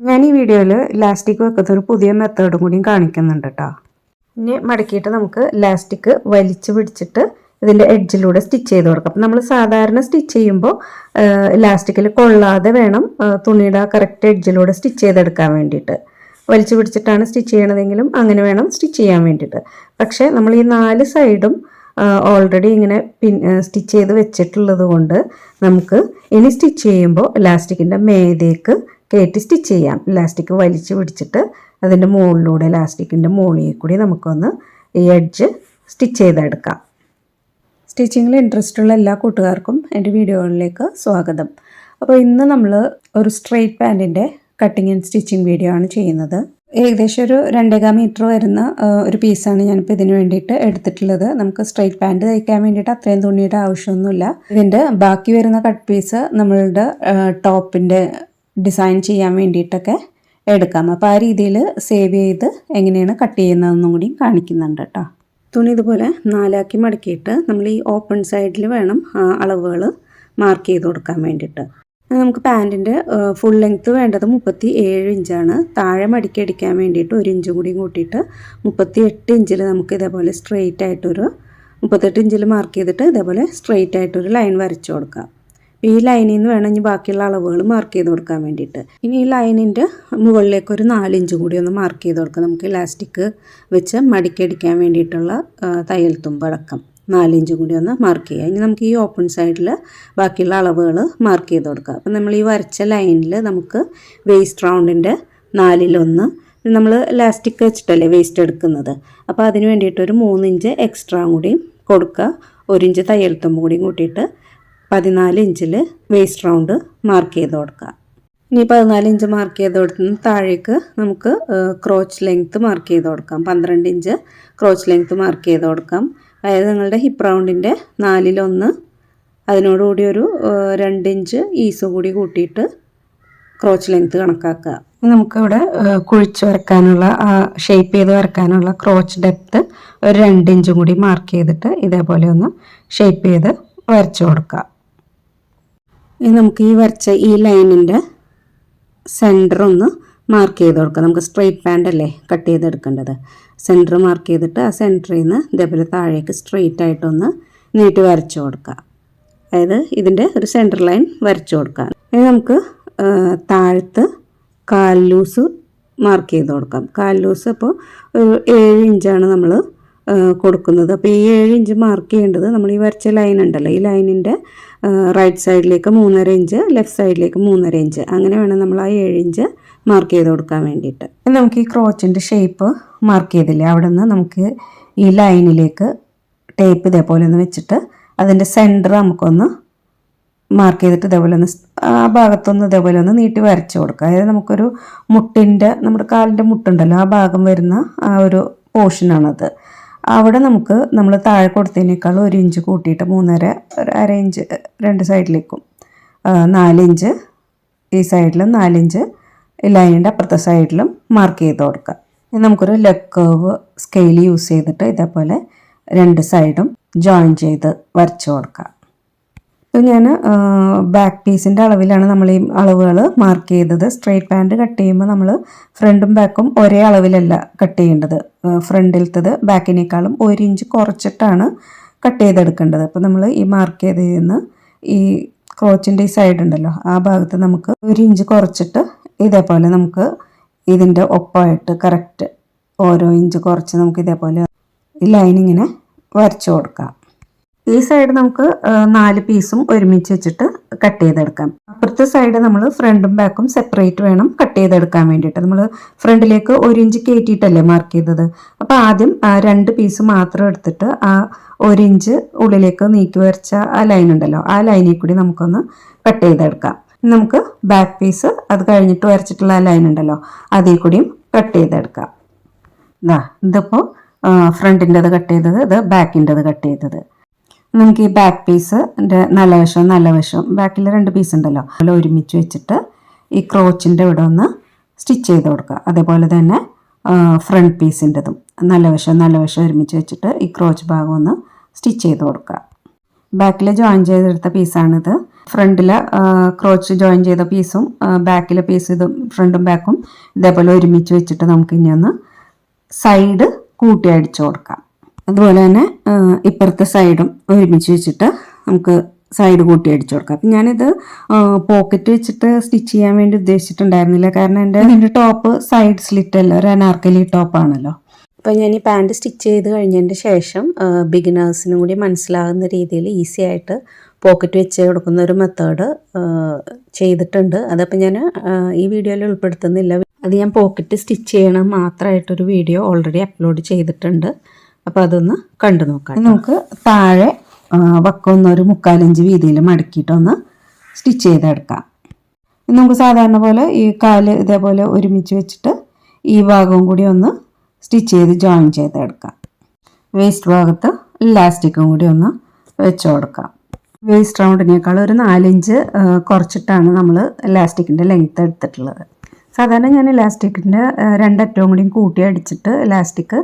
ഞാൻ ഈ വീഡിയോയിൽ ലാസ്റ്റിക് വെക്കുന്ന ഒരു പുതിയ മെത്തേഡും കൂടിയും കാണിക്കുന്നുണ്ട് കേട്ടോ. ഇനി മടക്കിയിട്ട് നമുക്ക് ലാസ്റ്റിക് വലിച്ചു പിടിച്ചിട്ട് ഇതിൻ്റെ എഡ്ജിലൂടെ സ്റ്റിച്ച് ചെയ്ത് കൊടുക്കാം. അപ്പം നമ്മൾ സാധാരണ സ്റ്റിച്ച് ചെയ്യുമ്പോൾ ലാസ്റ്റിക്കിൽ കൊള്ളാതെ വേണം തുണിയുടെ കറക്റ്റ് എഡ്ജിലൂടെ സ്റ്റിച്ച് ചെയ്തെടുക്കാൻ വേണ്ടിയിട്ട്. വലിച്ചു പിടിച്ചിട്ടാണ് സ്റ്റിച്ച് ചെയ്യണതെങ്കിലും അങ്ങനെ വേണം സ്റ്റിച്ച് ചെയ്യാൻ വേണ്ടിയിട്ട്. പക്ഷേ നമ്മൾ ഈ 4 സൈഡും ഓൾറെഡി ഇങ്ങനെ സ്റ്റിച്ച് ചെയ്ത് വെച്ചിട്ടുള്ളത് കൊണ്ട് നമുക്ക് ഇനി സ്റ്റിച്ച് ചെയ്യുമ്പോൾ ലാസ്റ്റിക്കിൻ്റെ മേതേക്ക് കയറ്റി സ്റ്റിച്ച് ചെയ്യാം. ലാസ്റ്റിക് വലിച്ചു പിടിച്ചിട്ട് അതിൻ്റെ മുകളിലൂടെ ലാസ്റ്റിക്കിൻ്റെ മുകളിൽ കൂടി നമുക്കൊന്ന് ഈ എഡ്ജ് സ്റ്റിച്ച് ചെയ്തെടുക്കാം. സ്റ്റിച്ചിങ്ങിൽ ഇൻട്രസ്റ്റ് ഉള്ള എല്ലാ കൂട്ടുകാർക്കും എൻ്റെ വീഡിയോകളിലേക്ക് സ്വാഗതം. അപ്പോൾ ഇന്ന് നമ്മൾ ഒരു സ്ട്രെയിറ്റ് പാൻറ്റിൻ്റെ കട്ടിങ് ആൻഡ് സ്റ്റിച്ചിങ് വീഡിയോ ആണ് ചെയ്യുന്നത്. ഏകദേശം ഒരു 2.25 മീറ്റർ വരുന്ന ഒരു പീസാണ് ഞാനിപ്പോൾ ഇതിന് വേണ്ടിയിട്ട് എടുത്തിട്ടുള്ളത്. നമുക്ക് സ്ട്രെയിറ്റ് പാൻറ്റ് തയ്ക്കാൻ വേണ്ടിയിട്ട് അത്രയും തുണിയുടെ ആവശ്യമൊന്നുമില്ല. ഇതിൻ്റെ ബാക്കി വരുന്ന കട്ട് പീസ് നമ്മളുടെ ടോപ്പിൻ്റെ ഡിസൈൻ ചെയ്യാൻ വേണ്ടിയിട്ടൊക്കെ എടുക്കാം. അപ്പോൾ ആ രീതിയിൽ സേവ് ചെയ്ത് എങ്ങനെയാണ് കട്ട് ചെയ്യുന്നതെന്നും കൂടി കാണിക്കുന്നുണ്ട് കേട്ടോ. തുണി ഇതുപോലെ 4 മടക്കിയിട്ട് നമ്മൾ ഈ ഓപ്പൺ സൈഡിൽ വേണം അളവുകൾ മാർക്ക് ചെയ്ത് കൊടുക്കാൻ വേണ്ടിയിട്ട്. നമുക്ക് പാൻറ്റിൻ്റെ ഫുൾ ലെങ്ത്ത് വേണ്ടത് 37 ഇഞ്ചാണ്. താഴെ മടക്കി അടിക്കാൻ വേണ്ടിയിട്ട് 1 ഇഞ്ച് കൂടി കൂട്ടിയിട്ട് 38 ഇഞ്ചിൽ നമുക്ക് ഇതേപോലെ സ്ട്രെയിറ്റ് ആയിട്ടൊരു 38 ഇഞ്ചിൽ മാർക്ക് ചെയ്തിട്ട് ഇതേപോലെ സ്ട്രെയിറ്റ് ആയിട്ടൊരു ലൈൻ വരച്ചു കൊടുക്കാം. ഈ ലൈനിൽ നിന്ന് വേണം ഇനി ബാക്കിയുള്ള അളവുകൾ മാർക്ക് ചെയ്ത് കൊടുക്കാൻ വേണ്ടിയിട്ട്. ഇനി ഈ ലൈനിൻ്റെ മുകളിലേക്ക് ഒരു 4 ഇഞ്ച് കൂടി ഒന്ന് മാർക്ക് ചെയ്ത് കൊടുക്കാം. നമുക്ക് ഇലാസ്റ്റിക് വെച്ച് മടക്കിയടിക്കാൻ വേണ്ടിയിട്ടുള്ള തയ്യൽ തുമ്പടക്കം 4 ഇഞ്ച് കൂടി ഒന്ന് മാർക്ക് ചെയ്യുക. ഇനി നമുക്ക് ഈ ഓപ്പൺ സൈഡിൽ ബാക്കിയുള്ള അളവുകൾ മാർക്ക് ചെയ്ത് കൊടുക്കുക. അപ്പം നമ്മൾ ഈ വരച്ച ലൈനിൽ നമുക്ക് വേസ്റ്റ് റൗണ്ടിൻ്റെ 4/1 നമ്മൾ ഇലാസ്റ്റിക് വെച്ചിട്ടല്ലേ വേസ്റ്റ് എടുക്കുന്നത്. അപ്പോൾ അതിന് വേണ്ടിയിട്ടൊരു 3 ഇഞ്ച് എക്സ്ട്രാ കൂടി കൊടുക്കുക. 1 ഇഞ്ച് തയ്യൽ തുമ്പ് കൂടി കൂട്ടിയിട്ട് 14 ഇഞ്ചിൽ വേസ്റ്റ് റൗണ്ട് മാർക്ക് ചെയ്ത് കൊടുക്കുക. ഇനി 14 ഇഞ്ച് മാർക്ക് ചെയ്ത് കൊടുത്തിന് താഴേക്ക് നമുക്ക് ക്രോച്ച് ലെങ്ത്ത് മാർക്ക് ചെയ്ത് കൊടുക്കാം. 12 ഇഞ്ച് ക്രോച്ച് ലെങ്ത്ത് മാർക്ക് ചെയ്ത് കൊടുക്കാം. അതായത് നിങ്ങളുടെ ഹിപ്പ് റൗണ്ടിൻ്റെ 4/1 അതിനോടുകൂടി ഒരു 2 ഇഞ്ച് ഈസ് കൂടി കൂട്ടിയിട്ട് ക്രോച്ച് ലെങ്ത്ത് കണക്കാക്കുക. നമുക്കിവിടെ കുഴിച്ച് വരക്കാനുള്ള ഷേപ്പ് ചെയ്ത് വരക്കാനുള്ള ക്രോച്ച് ഡെപ്ത്ത് ഒരു 2 ഇഞ്ചും കൂടി മാർക്ക് ചെയ്തിട്ട് ഇതേപോലെ ഒന്ന് ഷേപ്പ് ചെയ്ത് വരച്ചു കൊടുക്കുക. ഇനി നമുക്ക് ഈ വരച്ച ഈ ലൈനിൻ്റെ സെൻറ്റർ ഒന്ന് മാർക്ക് ചെയ്ത് കൊടുക്കുക. നമുക്ക് സ്ട്രെയിറ്റ് പാൻ്റ് അല്ലേ കട്ട് ചെയ്തെടുക്കേണ്ടത്. സെൻറ്റർ മാർക്ക് ചെയ്തിട്ട് ആ സെൻറ്ററിൽ നിന്ന് ഇതേപോലെ താഴേക്ക് സ്ട്രെയിറ്റ് ആയിട്ടൊന്ന് നീട്ടി വരച്ചു കൊടുക്കുക. അതായത് ഇതിൻ്റെ ഒരു സെൻറ്റർ ലൈൻ വരച്ചു കൊടുക്കുക. ഇനി നമുക്ക് താഴത്ത് കാൽ ലൂസ് മാർക്ക് ചെയ്ത് കൊടുക്കാം. കാൽ ലൂസ് അപ്പോൾ ഒരു 7 ഇഞ്ചാണ് നമ്മൾ കൊടുക്കുന്നത്. അപ്പോൾ ഈ 7 ഇഞ്ച് മാർക്ക് ചെയ്യേണ്ടത് നമ്മൾ ഈ വരച്ച ലൈൻ ഉണ്ടല്ലോ, ഈ ലൈനിൻ്റെ റൈറ്റ് സൈഡിലേക്ക് 3.5 ഇഞ്ച്, ലെഫ്റ്റ് സൈഡിലേക്ക് 3.5 ഇഞ്ച്, അങ്ങനെ വേണം നമ്മൾ ആ 7 ഇഞ്ച് മാർക്ക് ചെയ്ത് കൊടുക്കാൻ വേണ്ടിയിട്ട്. നമുക്ക് ഈ ക്രോച്ചിൻ്റെ ഷേപ്പ് മാർക്ക് ചെയ്തില്ലേ, അവിടെ നിന്ന് നമുക്ക് ഈ ലൈനിലേക്ക് ടേപ്പ് ഇതേപോലെ ഒന്ന് വെച്ചിട്ട് അതിൻ്റെ സെൻറ്റർ നമുക്കൊന്ന് മാർക്ക് ചെയ്തിട്ട് ഇതേപോലെ ഒന്ന് ആ ഭാഗത്തൊന്ന് ഇതേപോലെ ഒന്ന് നീട്ടി വരച്ച് കൊടുക്കുക. അതായത് നമുക്കൊരു മുട്ടിൻ്റെ, നമ്മുടെ കാലിൻ്റെ മുട്ടുണ്ടല്ലോ, ആ ഭാഗം വരുന്ന ആ ഒരു പോർഷനാണത്. അവിടെ നമുക്ക് നമ്മൾ താഴെ കൊടുത്തതിനേക്കാൾ 1 ഇഞ്ച് കൂട്ടിയിട്ട് 3.5 ഒരു 1/2 ഇഞ്ച് 2 സൈഡിലേക്കും 4 ഇഞ്ച് ഈ സൈഡിലും 4 ഇഞ്ച് ഈ ലൈനിൻ്റെ അപ്പുറത്തെ സൈഡിലും മാർക്ക് ചെയ്ത് കൊടുക്കുക. ഇനി നമുക്കൊരു ലെഗ് കർവ് സ്കെയിൽ യൂസ് ചെയ്തിട്ട് ഇതേപോലെ 2 സൈഡും ജോയിൻ ചെയ്ത് വരച്ചു കൊടുക്കുക. ഇത് ഞാൻ ബാക്ക് പീസിൻ്റെ അളവിലാണ് നമ്മൾ ഈ അളവുകൾ മാർക്ക് ചെയ്തത്. സ്ട്രെയിറ്റ് പാൻറ്റ് കട്ട് ചെയ്യുമ്പോൾ നമ്മൾ ഫ്രണ്ടും ബാക്കും ഒരേ അളവിലല്ല കട്ട് ചെയ്യേണ്ടത്. ഫ്രണ്ടിലത്തത് ബാക്കിനേക്കാളും 1 ഇഞ്ച് കുറച്ചിട്ടാണ് കട്ട് ചെയ്തെടുക്കേണ്ടത്. അപ്പോൾ നമ്മൾ ഈ മാർക്ക് ചെയ്തതിൽ നിന്ന് ഈ ക്രോച്ചിൻ്റെ ഈ സൈഡ് ഉണ്ടല്ലോ, ആ ഭാഗത്ത് നമുക്ക് 1 ഇഞ്ച് കുറച്ചിട്ട് ഇതേപോലെ നമുക്ക് ഇതിൻ്റെ ഒപ്പമായിട്ട് കറക്റ്റ് ഓരോ ഇഞ്ച് കുറച്ച് നമുക്ക് ഇതേപോലെ ഈ ലൈനിങ്ങനെ വരച്ചു കൊടുക്കാം. ഈ സൈഡ് നമുക്ക് 4 പീസും ഒരുമിച്ച് വെച്ചിട്ട് കട്ട് ചെയ്തെടുക്കാം. അപ്പുറത്തെ സൈഡ് നമ്മൾ ഫ്രണ്ടും ബാക്കും സെപ്പറേറ്റ് വേണം കട്ട് ചെയ്തെടുക്കാൻ വേണ്ടിയിട്ട്. നമ്മൾ ഫ്രണ്ടിലേക്ക് 1 ഇഞ്ച് കയറ്റിയിട്ടല്ലേ മാർക്ക് ചെയ്തത്. അപ്പോൾ ആദ്യം 2 പീസ് മാത്രം എടുത്തിട്ട് ആ 1 ഇഞ്ച് ഉള്ളിലേക്ക് നീക്കി വരച്ച ആ ലൈൻ ഉണ്ടല്ലോ, ആ ലൈനിൽ കൂടി നമുക്കൊന്ന് കട്ട് ചെയ്തെടുക്കാം. നമുക്ക് ബാക്ക് പീസ് അത് കഴിഞ്ഞിട്ട് വരച്ചിട്ടുള്ള ആ ലൈൻ ഉണ്ടല്ലോ, അതിൽ കൂടിയും കട്ട് ചെയ്തെടുക്കാം. ഇതിപ്പോൾ ഫ്രണ്ടിൻ്റെത് കട്ട് ചെയ്തത്, ഇത് ബാക്കിൻ്റെത് കട്ട് ചെയ്തത്. നമുക്ക് ഈ ബാക്ക് പീസിൻ്റെ നല്ല വശവും ബാക്കിൽ 2 പീസ് ഉണ്ടല്ലോ, അതിൽ ഒരുമിച്ച് വെച്ചിട്ട് ഈ ക്രോച്ചിൻ്റെ ഇവിടെ ഒന്ന് സ്റ്റിച്ച് ചെയ്ത് കൊടുക്കുക. അതേപോലെ തന്നെ ഫ്രണ്ട് പീസിൻ്റെതും നല്ല വശം ഒരുമിച്ച് വെച്ചിട്ട് ഈ ക്രോച്ച് ഭാഗം ഒന്ന് സ്റ്റിച്ച് ചെയ്ത് കൊടുക്കുക. ബാക്കിൽ ജോയിൻ ചെയ്തെടുത്ത പീസാണിത്. ഫ്രണ്ടിലെ ക്രോച്ച് ജോയിൻ ചെയ്ത പീസും ബാക്കിലെ പീസ് ഇത് ഫ്രണ്ടും ബാക്കും ഇതേപോലെ ഒരുമിച്ച് വെച്ചിട്ട് നമുക്ക് ഇനി ഒന്ന് സൈഡ് കൂട്ടി അടിച്ചു കൊടുക്കാം. അതുപോലെ തന്നെ ഇപ്പുറത്തെ സൈഡും ഒരുമിച്ച് വെച്ചിട്ട് നമുക്ക് സൈഡ് കൂട്ടി അടിച്ചു കൊടുക്കാം. അപ്പം ഞാനിത് പോക്കറ്റ് വെച്ചിട്ട് സ്റ്റിച്ച് ചെയ്യാൻ വേണ്ടി ഉദ്ദേശിച്ചിട്ടുണ്ടായിരുന്നില്ല, കാരണം ഇതിൻ്റെ ടോപ്പ് സൈഡ് സ്ലിറ്റ് അല്ല, ഒരു അനാർക്കലി ടോപ്പാണല്ലോ. അപ്പം ഞാൻ ഈ പാൻറ് സ്റ്റിച്ച് ചെയ്ത് കഴിഞ്ഞതിന് ശേഷം ബിഗിനേഴ്സിനും കൂടി മനസ്സിലാകുന്ന രീതിയിൽ ഈസി ആയിട്ട് പോക്കറ്റ് വെച്ച് കൊടുക്കുന്ന ഒരു മെത്തേഡ് ചെയ്തിട്ടുണ്ട്. അതപ്പോൾ ഞാൻ ഈ വീഡിയോയിൽ ഉൾപ്പെടുത്തുന്നില്ല. അത് ഞാൻ പോക്കറ്റ് സ്റ്റിച്ച് ചെയ്യണം മാത്രമായിട്ടൊരു വീഡിയോ ഓൾറെഡി അപ്ലോഡ് ചെയ്തിട്ടുണ്ട്. അപ്പോൾ അതൊന്ന് കണ്ടു നോക്കാം. നമുക്ക് താഴെ വക്കൊന്ന് ഒരു 3/4 ഇഞ്ച് വീതിയിൽ മടക്കിയിട്ടൊന്ന് സ്റ്റിച്ച് ചെയ്തെടുക്കാം. നമുക്ക് സാധാരണ പോലെ ഈ കാല് ഇതേപോലെ ഒരുമിച്ച് വെച്ചിട്ട് ഈ ഭാഗവും കൂടി ഒന്ന് സ്റ്റിച്ച് ചെയ്ത് ജോയിൻ ചെയ്തെടുക്കാം. വേസ്റ്റ് ഭാഗത്ത് ഇലാസ്റ്റിക്കും കൂടി ഒന്ന് വെച്ച് കൊടുക്കാം. വേസ്റ്റ് റൗണ്ടിനേക്കാൾ ഒരു 4 ഇഞ്ച് കുറച്ചിട്ടാണ് നമ്മൾ ഇലാസ്റ്റിക്കിൻ്റെ ലെങ്ത്ത് എടുത്തിട്ടുള്ളത്. സാധാരണ ഞാൻ ഇലാസ്റ്റിക്കിൻ്റെ രണ്ടറ്റവും കൂടിയും കൂട്ടി അടിച്ചിട്ട് ഇലാസ്റ്റിക്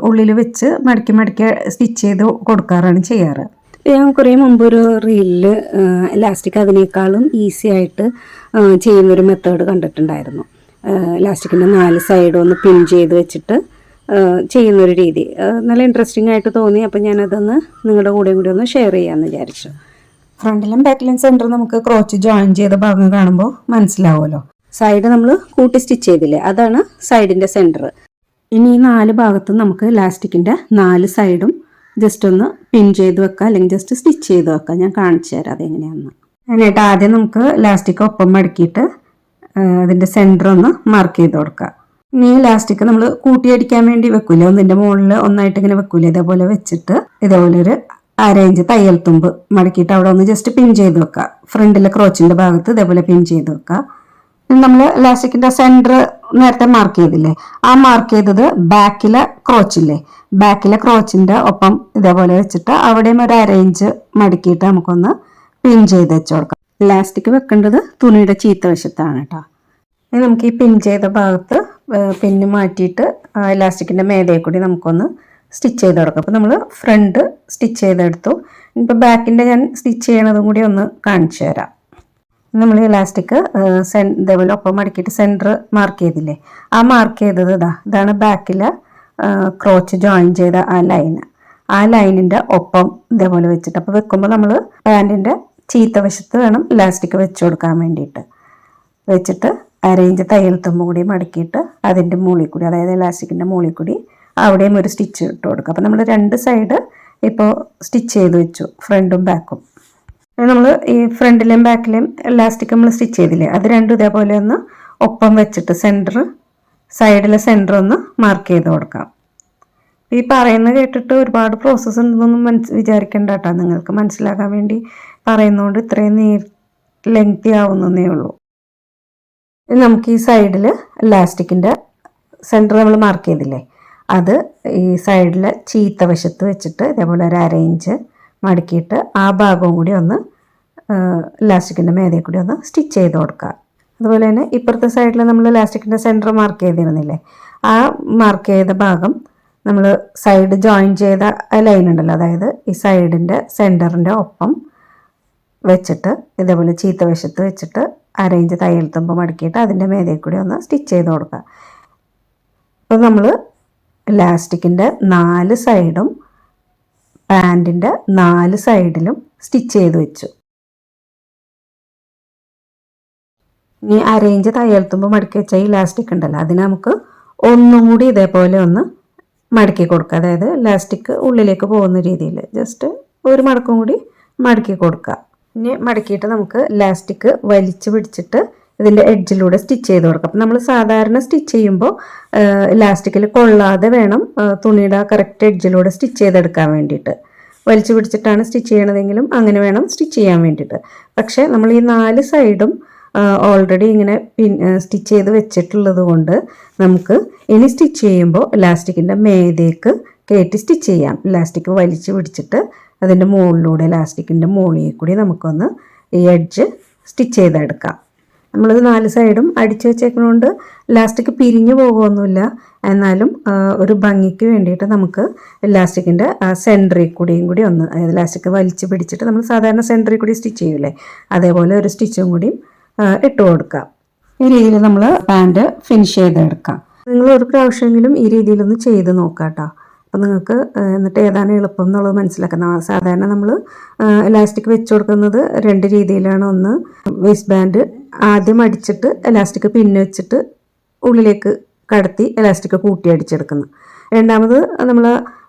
ഉള്ളിൽ വെച്ച് മടക്കി സ്റ്റിച്ച് ചെയ്ത് കൊടുക്കാറാണ് ചെയ്യാറ്. ഞാൻ കുറേ മുമ്പ് ഒരു റീലിൽ ഇലാസ്റ്റിക് അതിനേക്കാളും ഈസി ആയിട്ട് ചെയ്യുന്നൊരു മെത്തേഡ് കണ്ടിട്ടുണ്ടായിരുന്നു. ഇലാസ്റ്റിക്കിൻ്റെ 4 സൈഡും ഒന്ന് പിൻ ചെയ്ത് വെച്ചിട്ട് ചെയ്യുന്നൊരു രീതി നല്ല ഇൻട്രസ്റ്റിംഗ് ആയിട്ട് തോന്നി. അപ്പോൾ ഞാനതൊന്ന് നിങ്ങളുടെ കൂടെ കൂടി ഒന്ന് ഷെയർ ചെയ്യാമെന്ന് വിചാരിച്ചു. ഫ്രണ്ടിലും ബാക്കിലും സെൻറ്റർ നമുക്ക് ക്രോച്ച് ജോയിൻ ചെയ്ത ഭാഗം കാണുമ്പോൾ മനസ്സിലാവുമല്ലോ. സൈഡ് നമ്മൾ കൂട്ടി സ്റ്റിച്ച് ചെയ്തില്ലേ, അതാണ് സൈഡിൻ്റെ സെൻറ്റർ. ഇനി ഈ 4 ഭാഗത്തും നമുക്ക് ഇലാസ്റ്റിക്കിൻ്റെ 4 സൈഡും ജസ്റ്റ് ഒന്ന് പിൻ ചെയ്ത് വെക്കാം, അല്ലെങ്കിൽ ജസ്റ്റ് സ്റ്റിച്ച് ചെയ്ത് വെക്കാം. ഞാൻ കാണിച്ചു തരാം അതെങ്ങനെയാണെന്ന്. അതിനായിട്ട് ആദ്യം നമുക്ക് ഇലാസ്റ്റിക് ഒപ്പം മടക്കിയിട്ട് അതിൻ്റെ സെൻറ്റർ ഒന്ന് മാർക്ക് ചെയ്ത് കൊടുക്കുക. ഇനി ഇലാസ്റ്റിക് നമ്മൾ കൂട്ടിയടിക്കാൻ വേണ്ടി വെക്കൂലേ, ഒന്നിൻ്റെ മുകളിൽ ഒന്നായിട്ട് ഇങ്ങനെ വെക്കൂലേ, ഇതേപോലെ വെച്ചിട്ട് ഇതേപോലെ ഒരു 1/2 ഇഞ്ച് തയ്യൽ തുമ്പ് മടക്കിയിട്ട് അവിടെ ഒന്ന് ജസ്റ്റ് പിൻ ചെയ്ത് വെക്കുക. ഫ്രണ്ടിലെ ക്രോച്ചിൻ്റെ ഭാഗത്ത് ഇതേപോലെ പിൻ ചെയ്ത് വെക്കുക. നമ്മൾ ഇലാസ്റ്റിക്കിൻ്റെ സെൻറ്റർ നേരത്തെ മാർക്ക് ചെയ്തില്ലേ, ആ മാർക്ക് ചെയ്തത് ബാക്കിലെ ക്രോച്ചില്ലേ, ബാക്കിലെ ക്രോച്ചിൻ്റെ ഒപ്പം ഇതേപോലെ വെച്ചിട്ട് അവിടെയും ഒരു 1/2 ഇഞ്ച് മടക്കിയിട്ട് നമുക്കൊന്ന് പിൻ ചെയ്ത് വെച്ച് കൊടുക്കാം. ഇലാസ്റ്റിക് വെക്കേണ്ടത് തുണിയുടെ ചീത്ത വശത്താണ് കേട്ടോ. ഇനി നമുക്ക് ഈ പിൻ ചെയ്ത ഭാഗത്ത് പിന്ന് മാറ്റിയിട്ട് ഇലാസ്റ്റിക്കിൻ്റെ മേതയിൽ കൂടി നമുക്കൊന്ന് സ്റ്റിച്ച് ചെയ്ത് കൊടുക്കാം. അപ്പോൾ നമ്മൾ ഫ്രണ്ട് സ്റ്റിച്ച് ചെയ്തെടുത്തു. ഇപ്പോൾ ബാക്കിൻ്റെ ഞാൻ സ്റ്റിച്ച് ചെയ്യണതും കൂടി ഒന്ന് കാണിച്ചു തരാം. നമ്മൾ ഇലാസ്റ്റിക് ഇതേപോലെ ഒപ്പം മടക്കിയിട്ട് സെൻറ്റർ മാർക്ക് ചെയ്തില്ലേ, ആ മാർക്ക് ചെയ്തത് ഇതാണ് ബാക്കിലെ ക്രോച്ച് ജോയിൻ ചെയ്ത ആ ലൈനിൻ്റെ ഒപ്പം ഇതേപോലെ വെച്ചിട്ട്, അപ്പോൾ വെക്കുമ്പോൾ നമ്മൾ പാൻറ്റിൻ്റെ ചീത്ത വശത്ത് വേണം ഇലാസ്റ്റിക് വെച്ച് കൊടുക്കാൻ വേണ്ടിയിട്ട്. വെച്ചിട്ട് 1/2 ഇഞ്ച് തയ്യൽ തുമ്പ് കൂടി മടക്കിയിട്ട് അതിൻ്റെ മുകളിൽ കൂടി, അതായത് ഇലാസ്റ്റിക്കിൻ്റെ മുകളിൽ കൂടി അവിടെയും ഒരു സ്റ്റിച്ച് ഇട്ട് കൊടുക്കുക. അപ്പോൾ നമ്മൾ 2 സൈഡ് ഇപ്പോൾ സ്റ്റിച്ച് ചെയ്ത് വെച്ചു, ഫ്രണ്ടും ബാക്കും. നമ്മൾ ഈ ഫ്രണ്ടിലെയും ബാക്കിലെയും ഇലാസ്റ്റിക് നമ്മൾ സ്റ്റിച്ച് ചെയ്തില്ലേ, അത് രണ്ടും ഇതേപോലെ ഒന്ന് ഒപ്പം വെച്ചിട്ട് സൈഡിലെ സെൻറ്റർ ഒന്ന് മാർക്ക് ചെയ്ത് കൊടുക്കാം. ഈ പറയുന്നത് കേട്ടിട്ട് ഒരുപാട് പ്രോസസ്സ് ഉണ്ടെന്നൊന്നും വിചാരിക്കേണ്ട കേട്ടോ. നിങ്ങൾക്ക് മനസ്സിലാക്കാൻ വേണ്ടി പറയുന്നതുകൊണ്ട് ഇത്രയും ലെങ്തി ആവുന്നേ ഉള്ളൂ. നമുക്ക് ഈ സൈഡിൽ ഇലാസ്റ്റിക്കിൻ്റെ സെൻറ്റർ നമ്മൾ മാർക്ക് ചെയ്തില്ലേ, അത് ഈ സൈഡിലെ ചീത്ത വശത്ത് വെച്ചിട്ട് ഇതേപോലെ ഒരു 1/2 ഇഞ്ച് മടക്കിയിട്ട് ആ ഭാഗവും കൂടി ഒന്ന് ഇലാസ്റ്റിക്കിൻ്റെ മേതയിൽ കൂടി ഒന്ന് സ്റ്റിച്ച് ചെയ്ത് കൊടുക്കുക. അതുപോലെ തന്നെ ഇപ്പുറത്തെ സൈഡിൽ നമ്മൾ ഇലാസ്റ്റിക്കിൻ്റെ സെൻറ്റർ മാർക്ക് ചെയ്തിരുന്നില്ലേ, ആ മാർക്ക് ചെയ്ത ഭാഗം നമ്മൾ സൈഡ് ജോയിൻ ചെയ്ത ലൈൻ ഉണ്ടല്ലോ, അതായത് ഈ സൈഡിൻ്റെ സെൻറ്ററിൻ്റെ ഒപ്പം വെച്ചിട്ട് ഇതേപോലെ ചീത്ത വശത്ത് വെച്ചിട്ട് 1/2 ഇഞ്ച് തയ്യൽ തുമ്പ് മടക്കിയിട്ട് അതിൻ്റെ മേതയിൽ കൂടി ഒന്ന് സ്റ്റിച്ച് ചെയ്ത് കൊടുക്കുക. അപ്പോൾ നമ്മൾ ഇലാസ്റ്റിക്കിൻ്റെ 4 സൈഡും പാൻറ്റിൻ്റെ 4 സൈഡിലും സ്റ്റിച്ച് ചെയ്ത് വെച്ചു. ഇനി 1/2 ഇഞ്ച് തയ്യൽ തുമ്പ് മടക്കി വെച്ച ഇലാസ്റ്റിക് ഉണ്ടല്ലോ, അതിന് നമുക്ക് ഒന്നും കൂടി ഇതേപോലെ ഒന്ന് മടക്കി കൊടുക്കുക. അതായത് ഇലാസ്റ്റിക് ഉള്ളിലേക്ക് പോകുന്ന രീതിയിൽ ജസ്റ്റ് ഒരു മടക്കും കൂടി മടക്കി കൊടുക്കുക. ഇനി മടക്കിയിട്ട് നമുക്ക് ഇലാസ്റ്റിക് വലിച്ചു പിടിച്ചിട്ട് ഇതിൻ്റെ എഡ്ജിലൂടെ സ്റ്റിച്ച് ചെയ്ത് കൊടുക്കാം. അപ്പം നമ്മൾ സാധാരണ സ്റ്റിച്ച് ചെയ്യുമ്പോൾ ഇലാസ്റ്റിക്കിൽ കൊള്ളാതെ വേണം തുണിയുടെ കറക്റ്റ് എഡ്ജിലൂടെ സ്റ്റിച്ച് ചെയ്തെടുക്കാൻ വേണ്ടിയിട്ട്. വലിച്ചു പിടിച്ചിട്ടാണ് സ്റ്റിച്ച് ചെയ്യണതെങ്കിലും അങ്ങനെ വേണം സ്റ്റിച്ച് ചെയ്യാൻ വേണ്ടിയിട്ട്. പക്ഷേ നമ്മൾ ഈ 4 സൈഡും ഓൾറെഡി ഇങ്ങനെ സ്റ്റിച്ച് ചെയ്ത് വെച്ചിട്ടുള്ളത് കൊണ്ട് നമുക്ക് ഇനി സ്റ്റിച്ച് ചെയ്യുമ്പോൾ ഇലാസ്റ്റിക്കിൻ്റെ മേതേക്ക് കയറ്റി സ്റ്റിച്ച് ചെയ്യാം. ഇലാസ്റ്റിക് വലിച്ചു പിടിച്ചിട്ട് അതിൻ്റെ മുകളിലൂടെ ഇലാസ്റ്റിക്കിൻ്റെ മുകളിൽ കൂടി നമുക്കൊന്ന് ഈ എഡ്ജ് സ്റ്റിച്ച് ചെയ്തെടുക്കാം. നമ്മളിത് 4 സൈഡും അടിച്ചു വെച്ചേക്കുന്നതുകൊണ്ട് ഇലാസ്റ്റിക് പിരിഞ്ഞു പോകുമൊന്നുമില്ല. എന്നാലും ഒരു ഭംഗിക്ക് വേണ്ടിയിട്ട് നമുക്ക് ഇലാസ്റ്റിക്കിൻ്റെ സെൻറ്ററിൽ കൂടി ഒന്ന്, അതായത് ഇലാസ്റ്റിക് വലിച്ച് പിടിച്ചിട്ട് നമ്മൾ സാധാരണ സെൻറ്ററിൽ കൂടി സ്റ്റിച്ച് ചെയ്യൂലേ, അതേപോലെ ഒരു സ്റ്റിച്ചും കൂടി ഇട്ട് കൊടുക്കാം. ഈ രീതിയിൽ നമ്മൾ പാൻറ് ഫിനിഷ് ചെയ്തെടുക്കാം. നിങ്ങൾ ഒരു പ്രാവശ്യമെങ്കിലും ഈ രീതിയിലൊന്ന് ചെയ്ത് നോക്കാം കേട്ടോ. അപ്പോൾ നിങ്ങൾക്ക് എന്നിട്ട് ഏതാണ് എളുപ്പം എന്നുള്ളത് മനസ്സിലാക്കാം. സാധാരണ നമ്മൾ ഇലാസ്റ്റിക് വെച്ച് കൊടുക്കുന്നത് 2 രീതിയിലാണ്. ഒന്ന്, വേസ്റ്റ് ബാൻഡ് ആദ്യം അടിച്ചിട്ട് ഇലാസ്റ്റിക് പിന്നെ വെച്ചിട്ട് ഉള്ളിലേക്ക് കടത്തി ഇലാസ്റ്റിക് കൂട്ടി അടിച്ചെടുക്കുന്നു. രണ്ടാമത് നമ്മൾ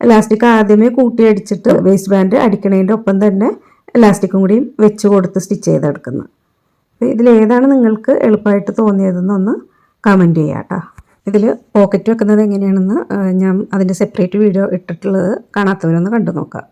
ഇലാസ്റ്റിക് ആദ്യമേ കൂട്ടി അടിച്ചിട്ട് വേസ്റ്റ് ബാൻഡ് അടിക്കണതിൻ്റെ ഒപ്പം തന്നെ ഇലാസ്റ്റിക്കും കൂടി വെച്ച് കൊടുത്ത് സ്റ്റിച്ച് ചെയ്തെടുക്കുന്നു. അപ്പോൾ ഇതിലേതാണ് നിങ്ങൾക്ക് എളുപ്പമായിട്ട് തോന്നിയതെന്നൊന്ന് കമൻറ്റ് ചെയ്യാം കേട്ടോ. ഇതിൽ പോക്കറ്റ് വെക്കുന്നത് എങ്ങനെയാണെന്ന് ഞാൻ അതിൻ്റെ സെപ്പറേറ്റ് വീഡിയോ ഇട്ടിട്ടുള്ളത് കാണാത്തവരൊന്ന് കണ്ടു നോക്കാം.